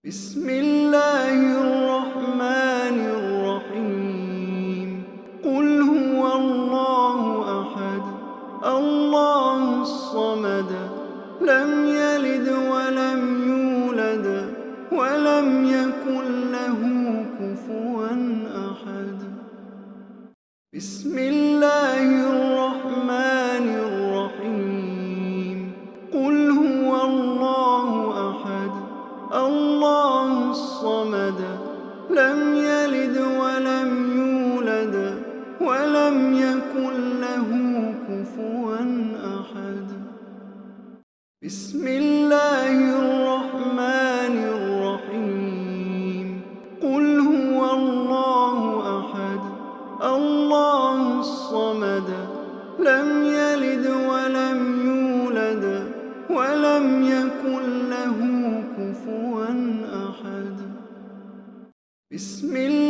بسم الله الرحمن الرحيم. قل هو الله أحد الله الصمد لم يلد ولم يولد ولم يكن له كفوا أحد. بسم الله الرحمن الرحيم. قل هو الله أحد الله الصمد لم يلد ولم يولد ولم يكن له كفوا أحد. بسم الله الرحمن الرحيم. قل هو الله أحد الله الصمد لم يلد ولم يولد ولم يكن له كفوا أحد. بسم الله